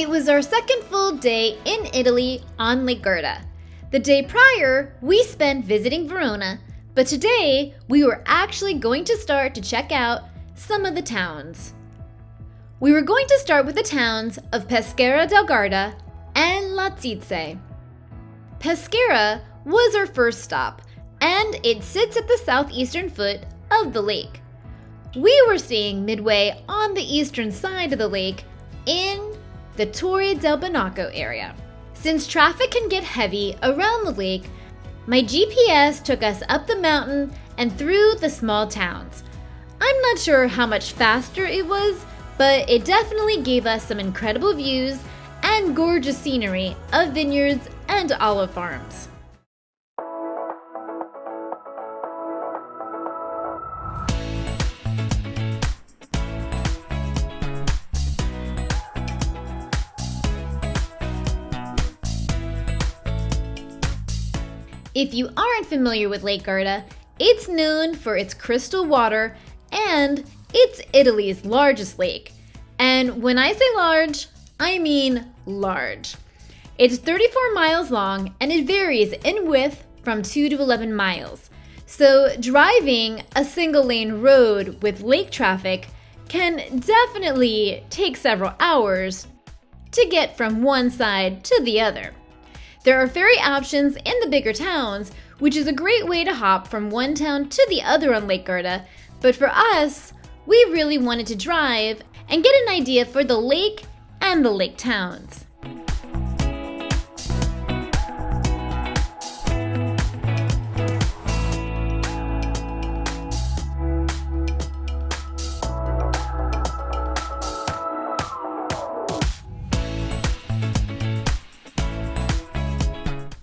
It was our second full day in Italy on Lake Garda. The day prior, we spent visiting Verona, but today we were actually going to start to check out some of the towns. We were going to start with the towns of Peschiera del Garda and Lazise. Peschiera was our first stop, and it sits at the southeastern foot of the lake. We were staying midway on the eastern side of the lake in the Torri del Benaco area. Since traffic can get heavy around the lake, my GPS took us up the mountain and through the small towns. I'm not sure how much faster it was, but it definitely gave us some incredible views and gorgeous scenery of vineyards and olive farms. If you aren't familiar with Lake Garda, it's known for its crystal water and it's Italy's largest lake. And when I say large, I mean large. It's 34 miles long and it varies in width from 2 to 11 miles. So driving a single lane road with lake traffic can definitely take several hours to get from one side to the other. There are ferry options in the bigger towns, which is a great way to hop from one town to the other on Lake Garda, but for us, we really wanted to drive and get an idea for the lake and the lake towns.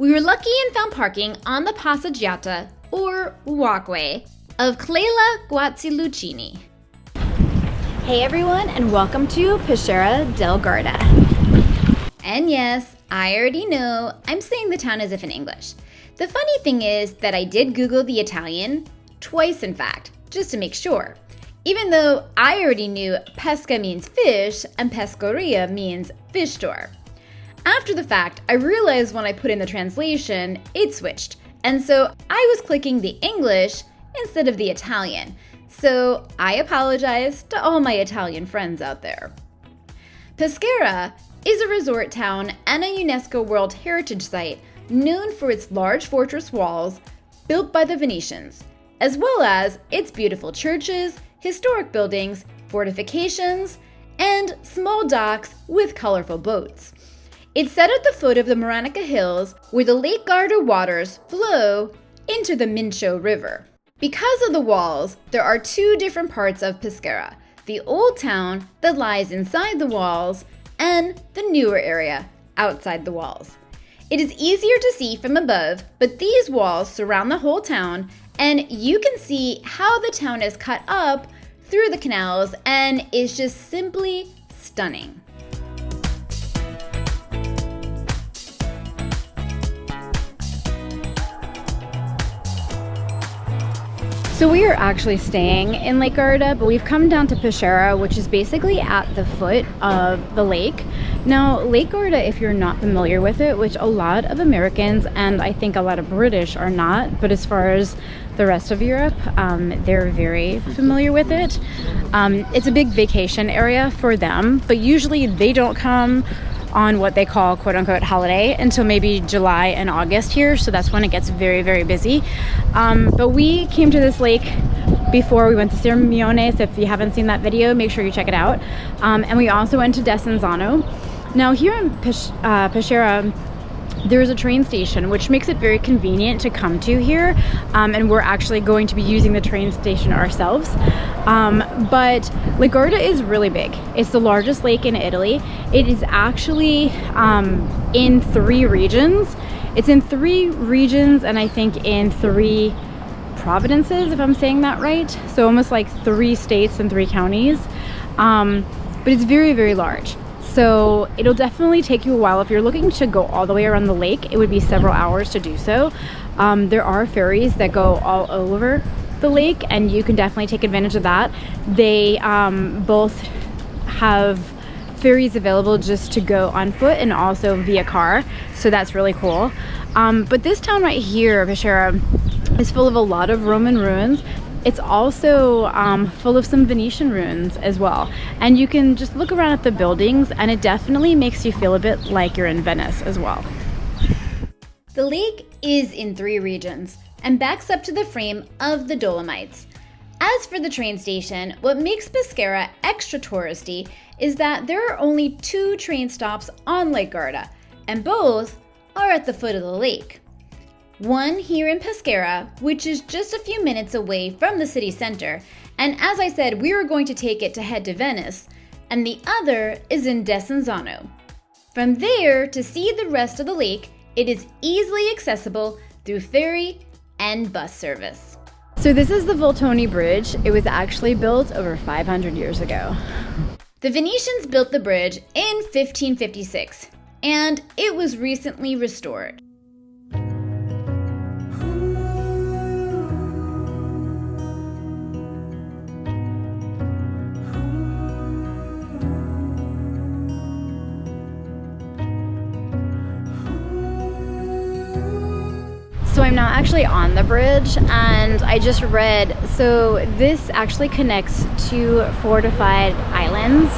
We were lucky and found parking on the passeggiata, or walkway, of Clela Guazzilucini. Hey everyone, and welcome to Peschiera del Garda. And yes, I already know I'm saying the town as if in English. The funny thing is that I did Google the Italian, twice in fact, just to make sure. Even though I already knew pesca means fish and pescaria means fish store. After the fact, I realized when I put in the translation, it switched. And so I was clicking the English instead of the Italian. So I apologize to all my Italian friends out there. Peschiera is a resort town and a UNESCO World Heritage Site known for its large fortress walls built by the Venetians, as well as its beautiful churches, historic buildings, fortifications, and small docks with colorful boats. It's set at the foot of the Verona Hills where the Lake Garda waters flow into the Mincio River. Because of the walls, there are two different parts of Peschiera, the old town that lies inside the walls and the newer area outside the walls. It is easier to see from above, but these walls surround the whole town and you can see how the town is cut up through the canals and is just simply stunning. So we are actually staying in Lake Garda, but we've come down to Peschiera, which is basically at the foot of the lake. Now, Lake Garda, if you're not familiar with it, which a lot of Americans and I think a lot of British are not, but as far as the rest of Europe, they're very familiar with it. It's a big vacation area for them, but usually they don't come on what they call quote-unquote holiday until maybe July and August here, so that's when it gets very, very busy. But we came to this lake before we went to Omio, so if you haven't seen that video, make sure you check it out. And we also went to Desenzano. Now here in Peschiera, there's a train station, which makes it very convenient to come to here, and we're actually going to be using the train station ourselves. But Lake Garda is really big. It's the largest lake in Italy. It is actually in 3 regions. It's in 3 regions and I think in 3 provinces, if I'm saying that right. So almost like 3 states and 3 counties. But it's very, very large. So it'll definitely take you a while. If you're looking to go all the way around the lake, it would be several hours to do so. There are ferries that go all over the lake and you can definitely take advantage of that. They both have ferries available just to go on foot and also via car, so that's really cool. But this town right here, Peschiera, is full of a lot of Roman ruins. It's also full of some Venetian ruins as well, and you can just look around at the buildings and it definitely makes you feel a bit like you're in Venice as well. The lake is in 3 regions and backs up to the frame of the Dolomites. As for the train station, what makes Peschiera extra touristy is that there are only 2 train stops on Lake Garda, and both are at the foot of the lake. One here in Peschiera, which is just a few minutes away from the city center, and as I said, we were going to take it to head to Venice, and the other is in Desenzano. From there, to see the rest of the lake, it is easily accessible through ferry and bus service. So this is the Voltoni Bridge. It was actually built over 500 years ago. The Venetians built the bridge in 1556, and it was recently restored. So I'm now actually on the bridge, and I just read, so this actually connects 2 fortified islands.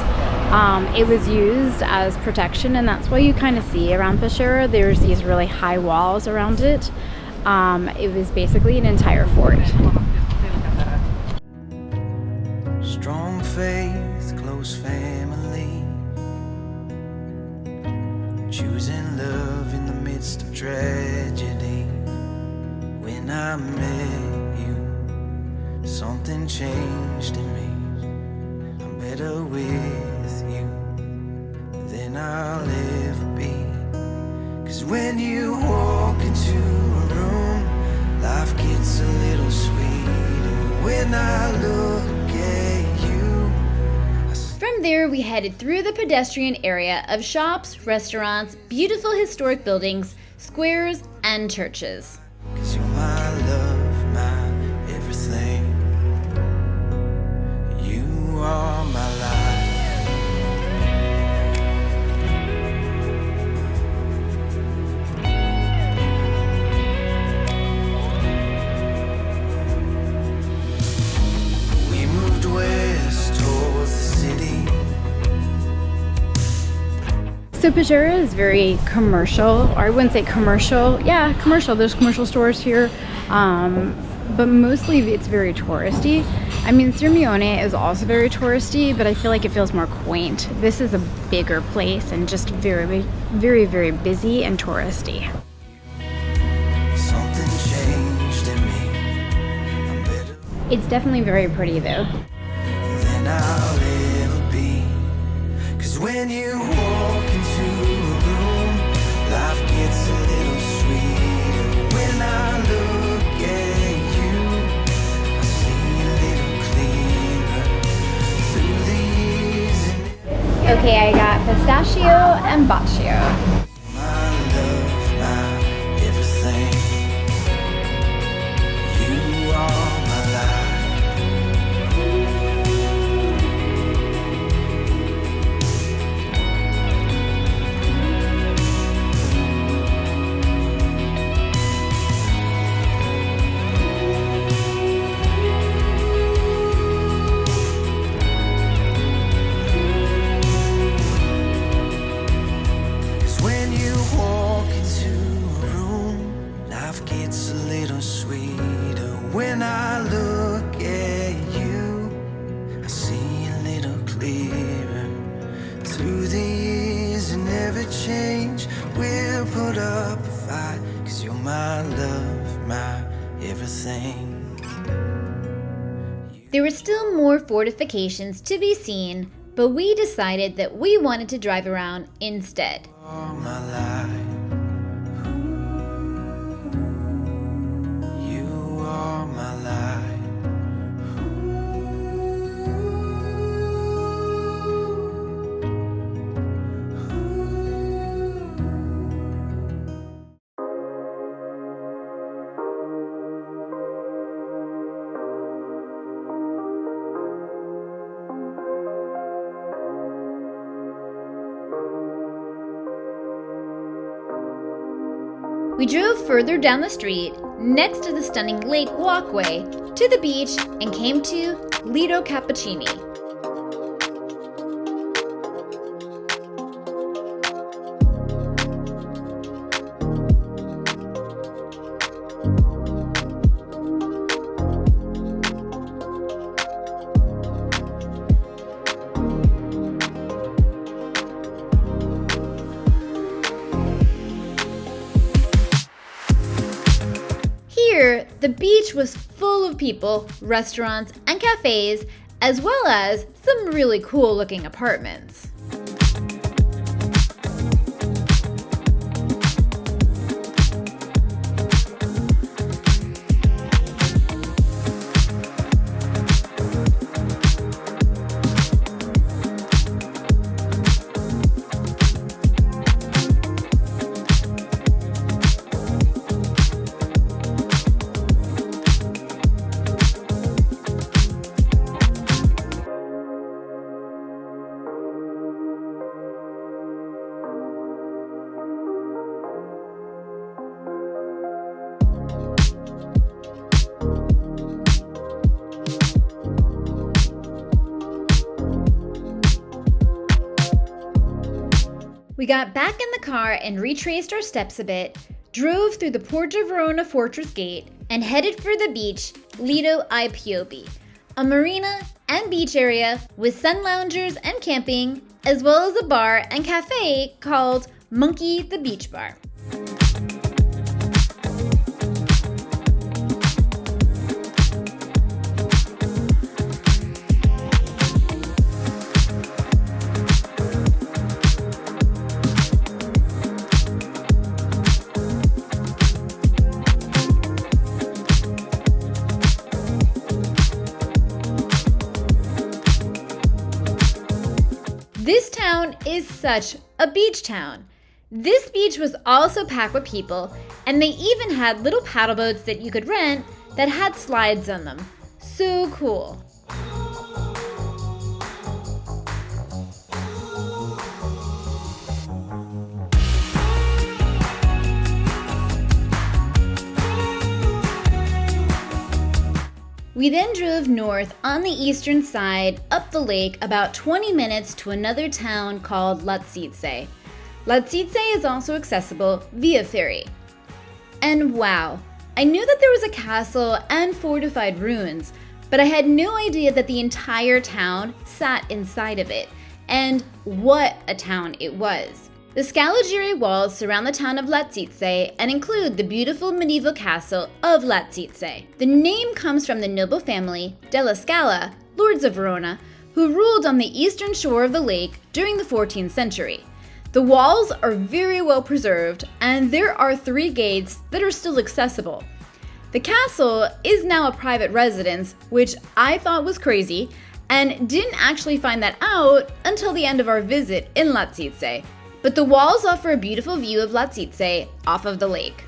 It was used as protection, and that's why you kind of see around Peschiera there's these really high walls around it. It was basically an entire fort. Strong faith, close family, choosing love in the midst of tragedy. When I met you, something changed in me. I'm better with you than I'll ever be. 'Cause when you walk into a room, life gets a little sweeter. When I look at you. From there, we headed through the pedestrian area of shops, restaurants, beautiful historic buildings, squares, and churches. 'Cause you're my love, my everything. You are my life. We moved west towards the city. So Peschiera is very commercial, or I wouldn't say commercial. Yeah, commercial. There's commercial stores here, but mostly it's very touristy. I mean, Sirmione is also very touristy, but I feel like it feels more quaint. This is a bigger place and just very, very, very busy and touristy. Something changed in me. I'm better It's definitely very pretty though. than I'll ever be. 'Cause when you walk into a room, life gets a little sweeter. When I look at you, I see a little clearer through the years. And Okay, I got pistachio and baccio. my love, my everything. You are my life. When you walk into a room, life gets a little sweeter. When I look at you, I see a little clearer. Through the years and never change, we'll put up a fight. 'Cause you're my love, my everything. There were still more fortifications to be seen, but we decided that we wanted to drive around instead. All my life. You are my life. We drove further down the street, next to the stunning lake walkway, to the beach and came to Lido Cappuccini. Here, the beach was full of people, restaurants, and cafes, as well as some really cool looking apartments. We got back in the car and retraced our steps a bit, drove through the Porta Verona Fortress Gate, and headed for the beach, Lido ai Pioppi, a marina and beach area with sun loungers and camping, as well as a bar and cafe called Monkey the Beach Bar. This town is such a beach town. This beach was also packed with people, and they even had little paddle boats that you could rent that had slides on them. So cool. We then drove north on the eastern side up the lake about 20 minutes to another town called Lazise. Lazise is also accessible via ferry. And wow, I knew that there was a castle and fortified ruins, but I had no idea that the entire town sat inside of it. And what a town it was. The Scaligieri walls surround the town of Lazise and include the beautiful medieval castle of Lazise. The name comes from the noble family della Scala, lords of Verona, who ruled on the eastern shore of the lake during the 14th century. The walls are very well preserved, and there are 3 gates that are still accessible. The castle is now a private residence, which I thought was crazy, and didn't actually find that out until the end of our visit in Lazise. But the walls offer a beautiful view of Lazise off of the lake.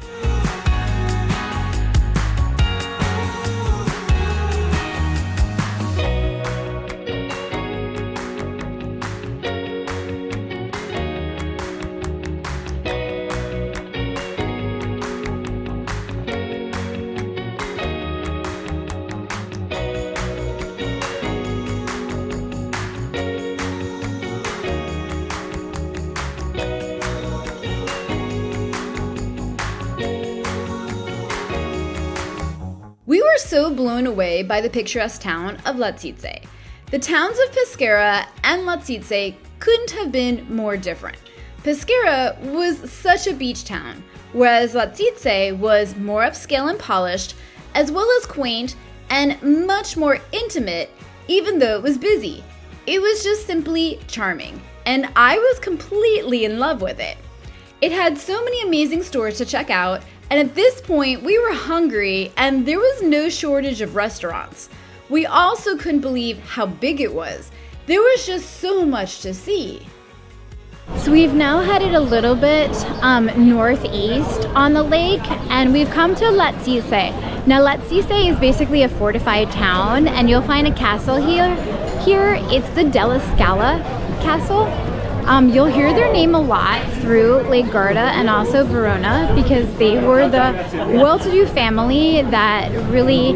We were so blown away by the picturesque town of Lazise. The towns of Peschiera and Lazise couldn't have been more different. Peschiera was such a beach town, whereas Lazise was more upscale and polished, as well as quaint and much more intimate, even though it was busy. It was just simply charming, and I was completely in love with it. It had so many amazing stores to check out, and at this point we were hungry and there was no shortage of restaurants. We also couldn't believe how big it was. There was just so much to see. So we've now headed a little bit northeast on the lake, and we've come to Lazise. Now Lazise is basically a fortified town, and you'll find a castle here. Here it's the Della Scala castle. You'll hear their name a lot through Lake Garda and also Verona because they were the well-to-do family that really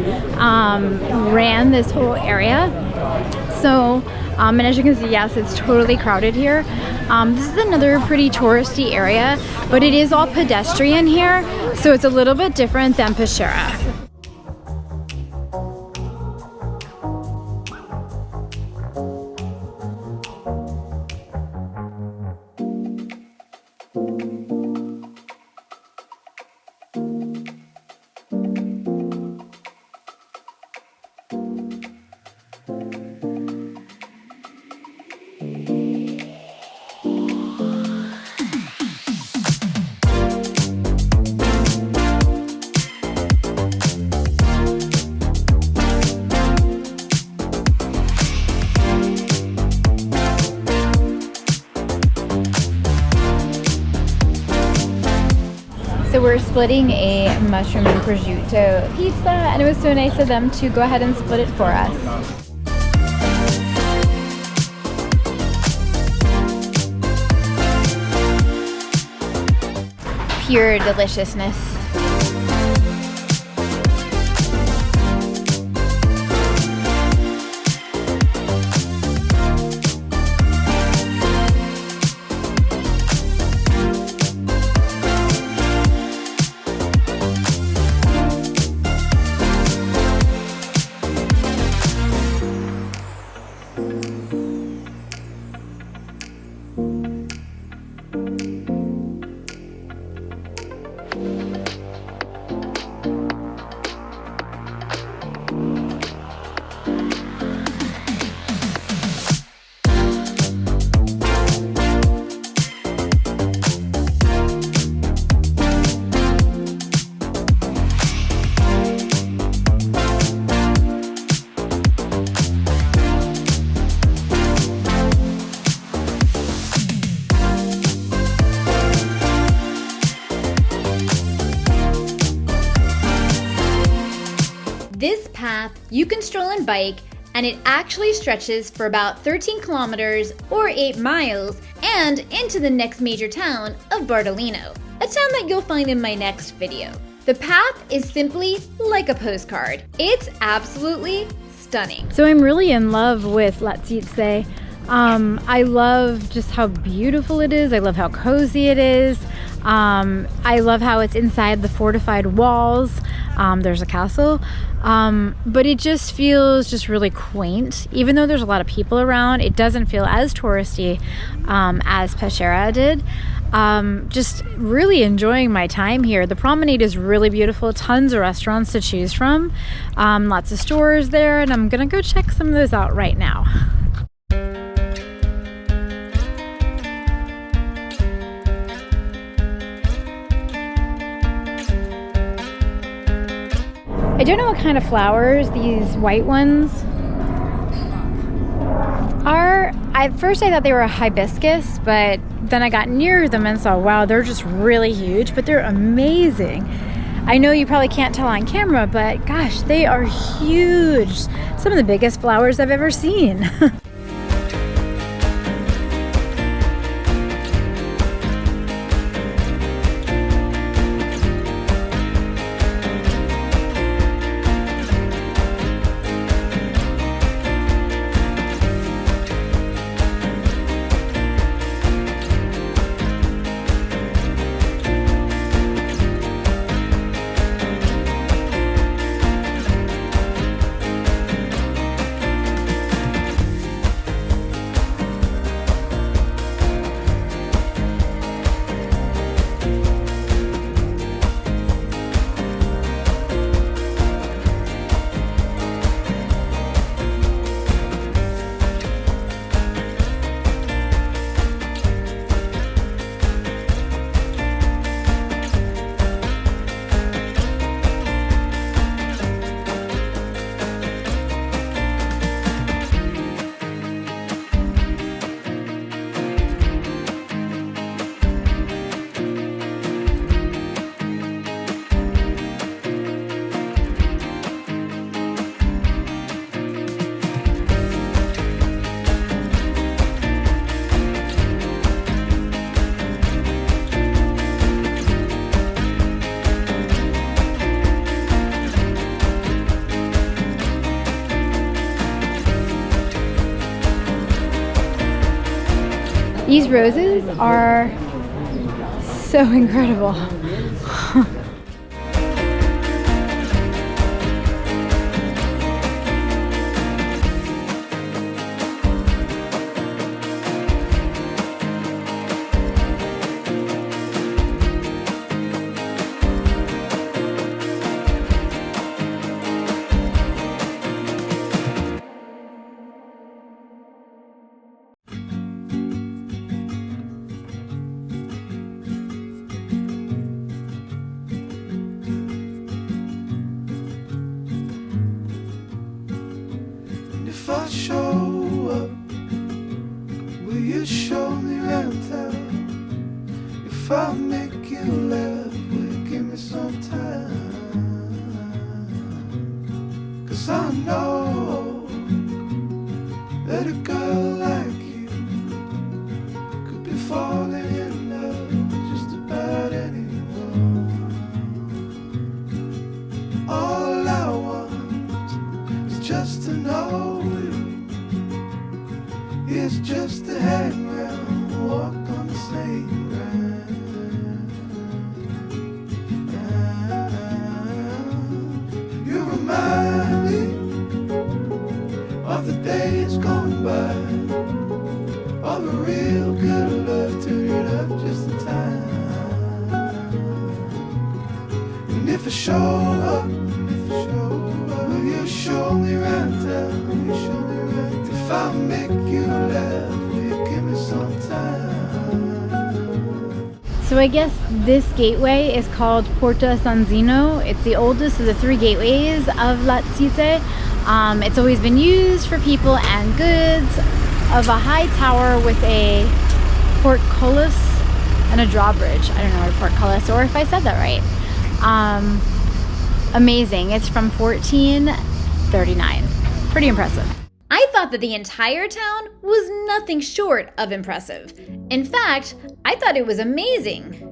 ran this whole area. So, and as you can see, yes, it's totally crowded here. This is another pretty touristy area, but it is all pedestrian here, so it's a little bit different than Peschiera. So we're splitting a mushroom and prosciutto pizza, and it was so nice of them to go ahead and split it for us. Pure deliciousness. This path you can stroll and bike, and it actually stretches for about 13 kilometers or 8 miles and into the next major town of Bardolino, a town that you'll find in my next video. The path is simply like a postcard. It's absolutely stunning. So I'm really in love with Lazise. I love just how beautiful it is. I love how cozy it is. I love how it's inside the fortified walls. There's a castle, but it just feels just really quaint. Even though there's a lot of people around, it doesn't feel as touristy as Peschiera did. Just really enjoying my time here. The promenade is really beautiful. Tons of restaurants to choose from. Lots of stores there, and I'm gonna go check some of those out right now. I don't know what kind of flowers these white ones are. At first I thought they were a hibiscus, but then I got near them and saw, wow, they're just really huge, but they're amazing. I know you probably can't tell on camera, but gosh, they are huge. Some of the biggest flowers I've ever seen. These roses are so incredible. If I show up, will you show me around town? If I make you laugh, will you give me some time? 'Cause I know that a girl like you could be falling in love with just about anyone. All I want is just to know it's just to hang around, walk on the same ground. You remind me of the days gone by, all the real good love turned up just in time. And if I show up, will you show me around town? Will you show me around town? If I make you laugh, will you give me some time? So I guess this gateway is called Porta San Zeno. It's the oldest of the 3 gateways of Lazise. It's always been used for people and goods, of a high tower with a portcullis and a drawbridge. I don't know, or portcullis, or if I said that right. Amazing. It's from 1439. Pretty impressive. I thought that the entire town was nothing short of impressive. In fact, I thought it was amazing.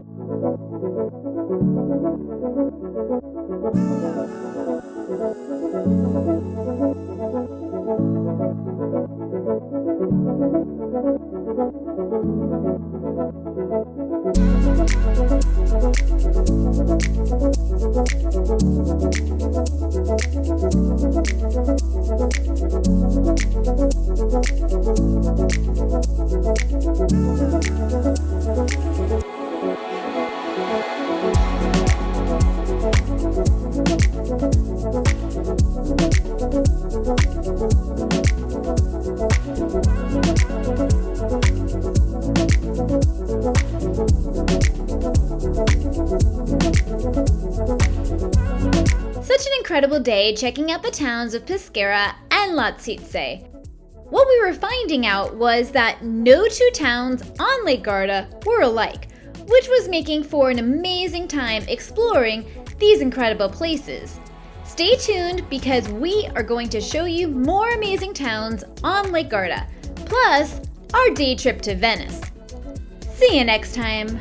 Such an incredible day checking out the towns of Peschiera and Lazise. What we were finding out was that no 2 towns on Lake Garda were alike, which was making for an amazing time exploring these incredible places. Stay tuned because we are going to show you more amazing towns on Lake Garda, plus our day trip to Venice. See you next time!